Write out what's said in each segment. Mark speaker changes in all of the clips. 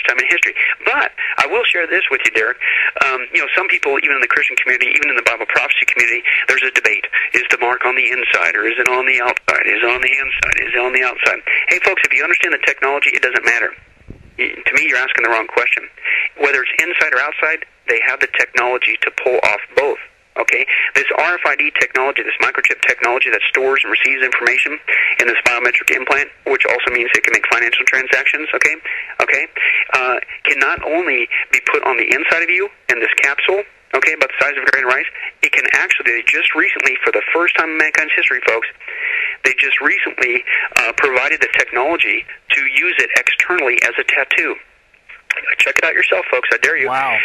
Speaker 1: first time in history. But I will share this with you, Derek. Some people, even in the Christian community, even in the Bible prophecy community, there's a debate. Is the mark on the inside, or is it on the outside? Is it on the inside? Is it on the outside? Hey, folks, if you understand the technology, it doesn't matter. To me, you're asking the wrong question. Whether it's inside or outside, they have the technology to pull off both. Okay, this RFID technology, this microchip technology that stores and receives information in this biometric implant, which also means it can make financial transactions, can not only be put on the inside of you in this capsule, about the size of a grain of rice, it can actually, just recently, for the first time in mankind's history, folks, they just recently provided the technology to use it externally as a tattoo. Check it out yourself, folks. I dare you.
Speaker 2: Wow.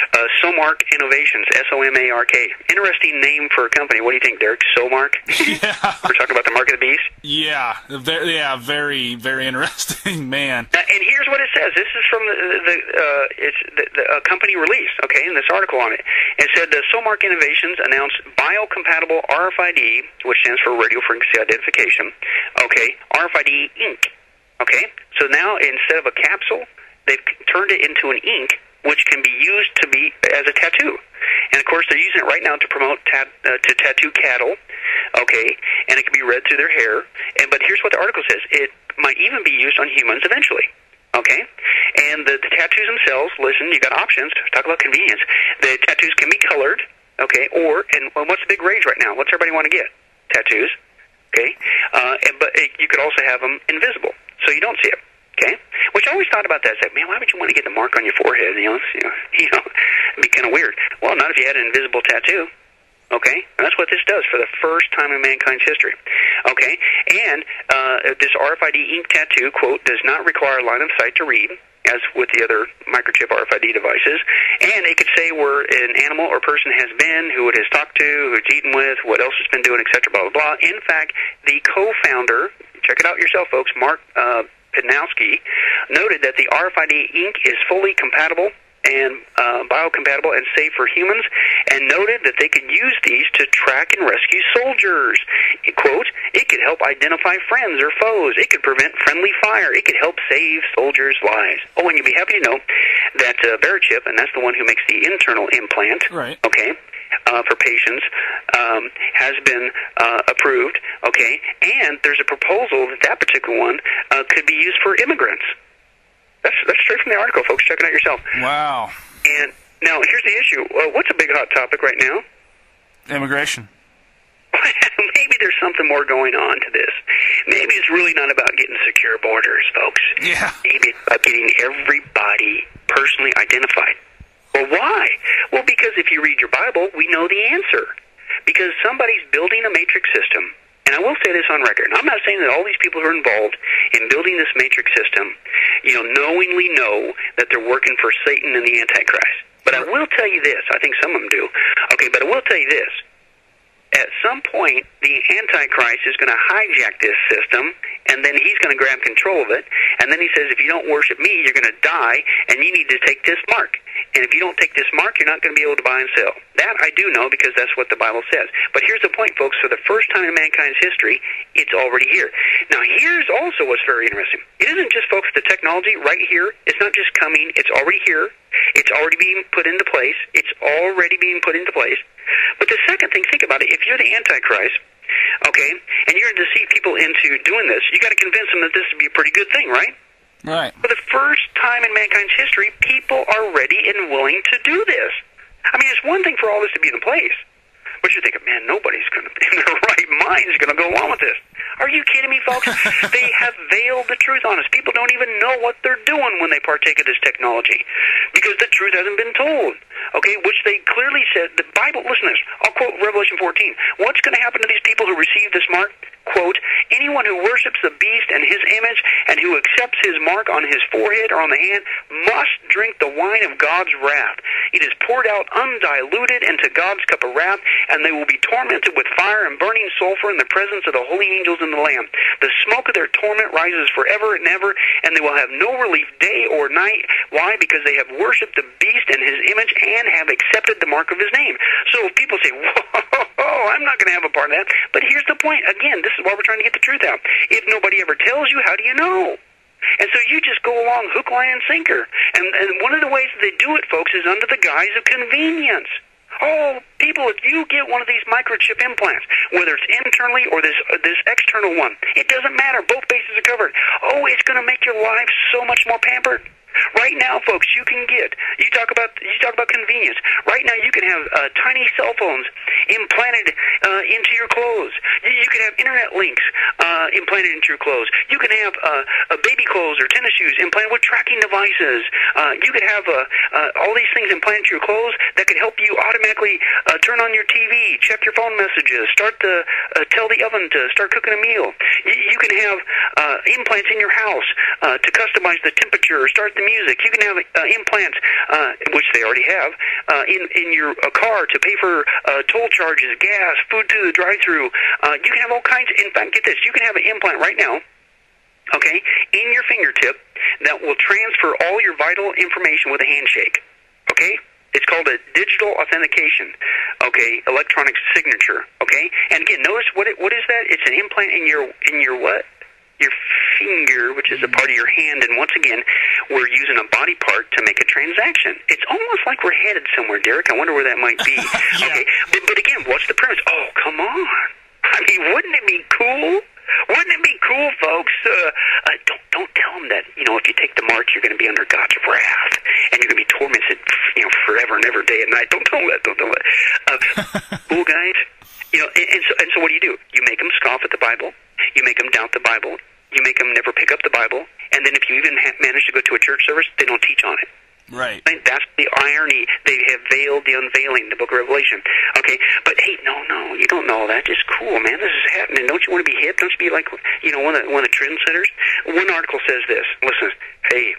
Speaker 1: Somark Innovations, S-O-M-A-R-K. Interesting name for a company. What do you think, Derek? Somark?
Speaker 2: Yeah.
Speaker 1: We're talking about the mark of the beast?
Speaker 2: Yeah, very, very interesting, man.
Speaker 1: And here's what it says. This is from the company release, in this article on it. It said Somark Innovations announced biocompatible RFID, which stands for radio frequency identification, RFID ink. So now instead of a capsule, they've turned it into an ink, which can be used to be as a tattoo. And of course, they're using it right now to promote to tattoo cattle. And it can be read through their hair. But here's what the article says: it might even be used on humans eventually. And the tattoos themselves. Listen, you got options. Talk about convenience. The tattoos can be colored. And what's the big rage right now? What's everybody want to get? Tattoos. But you could also have them invisible, so you don't see it. Which I always thought about that. I said, man, why would you want to get the mark on your forehead? It'd be kind of weird. Well, not if you had an invisible tattoo. And that's what this does for the first time in mankind's history. And this RFID ink tattoo, quote, does not require line of sight to read, as with the other microchip RFID devices. And it could say where an animal or person has been, who it has talked to, who it's eaten with, what else it's been doing, etc., blah, blah, blah. In fact, the co-founder, check it out yourself, folks, Mark Pednowski, noted that the RFID ink is fully compatible and biocompatible and safe for humans, and noted that they could use these to track and rescue soldiers. Quote, it could help identify friends or foes. It could prevent friendly fire. It could help save soldiers' lives. Oh, and you'd be happy to know that Verichip, and that's the one who makes the internal implant,
Speaker 2: right,
Speaker 1: for patients, has been approved, and there's a proposal that particular one could be used for immigrants. That's straight from the article, folks. Check it out yourself.
Speaker 2: Wow.
Speaker 1: And now, here's the issue. What's a big hot topic right now?
Speaker 2: Immigration.
Speaker 1: Maybe there's something more going on to this. Maybe it's really not about getting secure borders, folks.
Speaker 2: Yeah.
Speaker 1: Maybe it's about getting everybody personally identified. Well, why? Well, because if you read your Bible, we know the answer. Because somebody's building a matrix system. And I will say this on record. I'm not saying that all these people who are involved in building this matrix system, knowingly know that they're working for Satan and the Antichrist. But I will tell you this. I think some of them do. But I will tell you this. At some point, the Antichrist is going to hijack this system, and then he's going to grab control of it, and then he says, if you don't worship me, you're going to die, and you need to take this mark. And if you don't take this mark, you're not going to be able to buy and sell. That I do know, because that's what the Bible says. But here's the point, folks. For the first time in mankind's history, it's already here. Now, here's also what's very interesting. It isn't just, folks, the technology right here. It's not just coming. It's already here. It's already being put into place. It's already being put into place. But the second thing, think about it. If you're the Antichrist, and you're going to deceive people into doing this, you got to convince them that this would be a pretty good thing, right?
Speaker 2: Right.
Speaker 1: For the first time in mankind's history, people are ready and willing to do this. I mean, it's one thing for all this to be in place, but you're thinking, man, nobody's going to, in their right mind, is going to go along with this. Are you kidding me, folks? They have veiled the truth on us. People don't even know what they're doing when they partake of this technology, because the truth hasn't been told. Which they clearly said. The Bible, listen to this. I'll quote Revelation 14. What's going to happen to these people who receive this mark? Quote, anyone who worships the beast and his image and who accepts his mark on his forehead or on the hand must drink the wine of God's wrath. It is poured out undiluted into God's cup of wrath, and they will be tormented with fire and burning sulfur in the presence of the holy angels and the Lamb. The smoke of their torment rises forever and ever, and they will have no relief day or night. Why? Because they have worshipped the beast and his image and have accepted the mark of his name. So if people say, whoa, I'm not going to have a part of that. But here's the point. Again, this is why we're trying to get the truth out. If nobody ever tells you, how do you know? And so you just go along hook, line, and sinker. And one of the ways that they do it, folks, is under the guise of convenience. Oh, people, if you get one of these microchip implants, whether it's internally or this external one, it doesn't matter. Both bases are covered. Oh, it's going to make your life so much more pampered. Right now, folks, you can get, you talk about convenience. Right now, you can have tiny cell phones implanted into your clothes. You can have internet links implanted into your clothes. You can have baby clothes or tennis shoes implanted with tracking devices. You could have all these things implanted to your clothes that could help you automatically turn on your TV, check your phone messages, tell the oven to start cooking a meal. You can have implants in your house to customize the temperature or start the music. You can have implants, which they already have, in your car to pay for toll charges, gas, food to the drive-thru. You can have all kinds. In fact, get this: you can have an implant right now, okay, in your fingertip that will transfer all your vital information with a handshake. Okay. It's called a digital authentication, okay, electronic signature, okay. And again, notice what is that? It's an implant in your what? Your finger, which is a part of your hand, and once again, we're using a body part to make a transaction. It's almost like we're headed somewhere, Derek. I wonder where that might be.
Speaker 2: Yeah.
Speaker 1: Okay, but again, what's the premise? Oh, come on. I mean, wouldn't it be cool? Wouldn't it be cool, folks? Don't tell them that, if you take the mark, you're going to be under God's wrath, and you're going to be tormented, forever and ever, day and night. Don't tell them that. Don't tell them that. Cool, guys. And so what do? You make them scoff at the Bible. You make them doubt the Bible. You make them never pick up the Bible. And then if you even manage to go to a church service, they don't teach on it.
Speaker 2: Right.
Speaker 1: That's the irony. They have veiled the unveiling, the book of Revelation. Okay, but hey, no, you don't know that. It's cool, man. This is happening. Don't you want to be hip? Don't you be like, one of the trendsetters? One article says this. Listen, hey,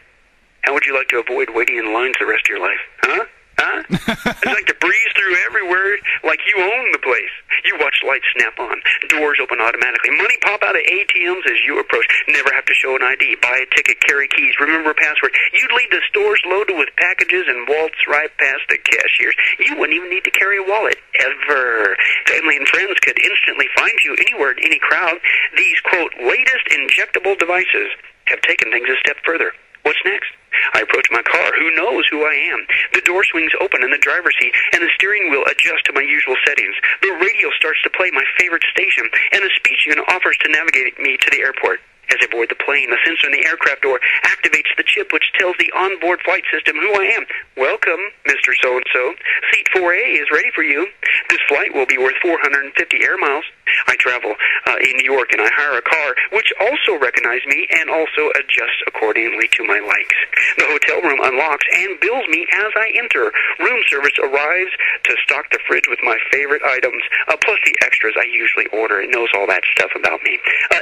Speaker 1: how would you like to avoid waiting in lines the rest of your life? Huh? It's like to breeze through everywhere like you own the place. You watch lights snap on, doors open automatically, money pop out of ATMs as you approach, never have to show an ID, buy a ticket, carry keys, remember a password. You'd leave the stores loaded with packages and waltz right past the cashiers. You wouldn't even need to carry a wallet, ever. Family and friends could instantly find you anywhere in any crowd. These, quote, latest injectable devices have taken things a step further. What's next? I approach my car. Who knows who I am? The door swings open in the driver's seat, and the steering wheel adjusts to my usual settings. The radio starts to play my favorite station, and the speech unit offers to navigate me to the airport. As I board the plane, the sensor in the aircraft door activates the chip which tells the onboard flight system who I am. Welcome, Mr. So-and-so. Seat 4A is ready for you. This flight will be worth 450 air miles. I travel in New York, and I hire a car which also recognizes me and also adjusts accordingly to my likes. The hotel room unlocks and bills me as I enter. Room service arrives to stock the fridge with my favorite items, plus the extras I usually order. It knows all that stuff about me.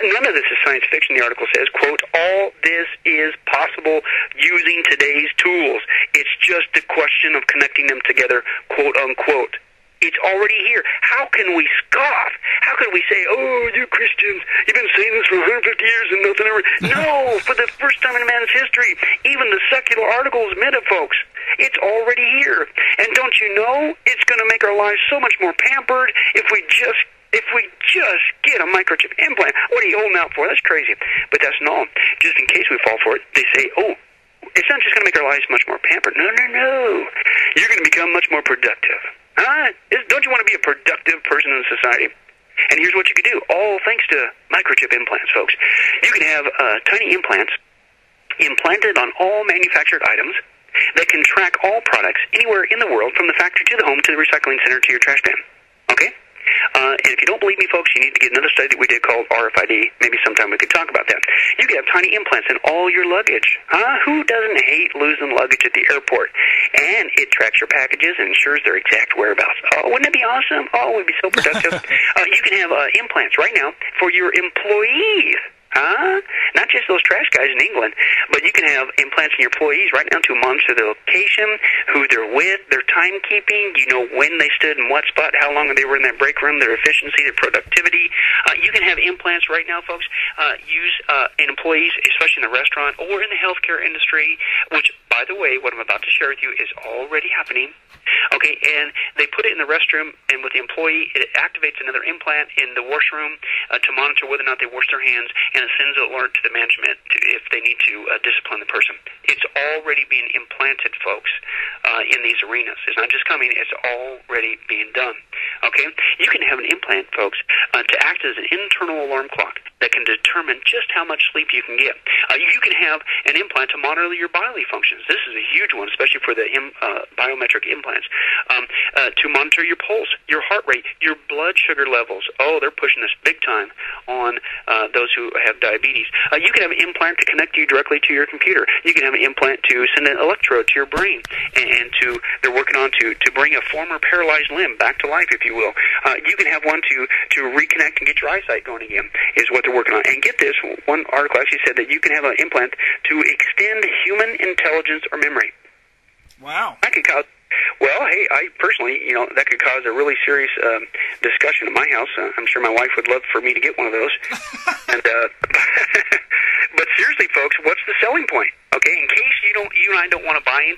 Speaker 1: None of this is science fiction. The article says, quote, all this is possible using today's tools. It's just a question of connecting them together, quote, unquote. It's already here. How can we scoff? How can we say, oh, you Christians, you've been saying this for 150 years and nothing ever... No, for the first time in man's history, even the secular articles admit it, folks. It's already here. And don't you know, it's going to make our lives so much more pampered if we just get a microchip implant. What are you holding out for? That's crazy. But that's not all. Just in case we fall for it, they say, oh, it's not just going to make our lives much more pampered. No. You're going to become much more productive. Don't you want to be a productive person in society? And here's what you can do, all thanks to microchip implants, folks. You can have tiny implants implanted on all manufactured items that can track all products anywhere in the world, from the factory to the home to the recycling center to your trash bin. Okay? And if you don't believe me, folks, you need to get another study that we did called RFID. Maybe sometime we could talk about that. You can have tiny implants in all your luggage. Who doesn't hate losing luggage at the airport? And it tracks your packages and ensures their exact whereabouts. Oh, wouldn't it be awesome? Oh, we'd be so productive. You can have implants right now for your employees. Not just those trash guys in England, but you can have implants in your employees right now to monitor their location, who they're with, their timekeeping, when they stood in what spot, how long they were in that break room, their efficiency, their productivity. You can have implants right now, folks, used in employees, especially in the restaurant or in the healthcare industry, which, by the way, what I'm about to share with you is already happening. Okay, and they put it in the restroom, and with the employee, it activates another implant in the washroom to monitor whether or not they wash their hands, and it sends an alert to the management if they need to discipline the person. It's already being implanted, folks, in these arenas. It's not just coming, it's already being done. Okay? You can have an implant, folks, to act as an internal alarm clock that can determine just how much sleep you can get. You can have an implant to monitor your bodily functions. This is a huge one, especially for the biometric implants. To monitor your pulse, your heart rate, your blood sugar levels. Oh, they're pushing this big time on those who have diabetes. You can have an implant to connect you directly to your computer. You can have an implant to send an electrode to your brain, and they're working on to bring a former paralyzed limb back to life, if you will. You can have one to reconnect and get your eyesight going again, is what they're working on. And get this, one article actually said that you can have an implant to extend human intelligence or memory.
Speaker 2: Wow.
Speaker 1: That could cause, well, hey, I personally, that could cause a really serious discussion at my house. I'm sure my wife would love for me to get one of those. And but seriously, folks, what's the selling point? Okay, in case you and I don't want to buy into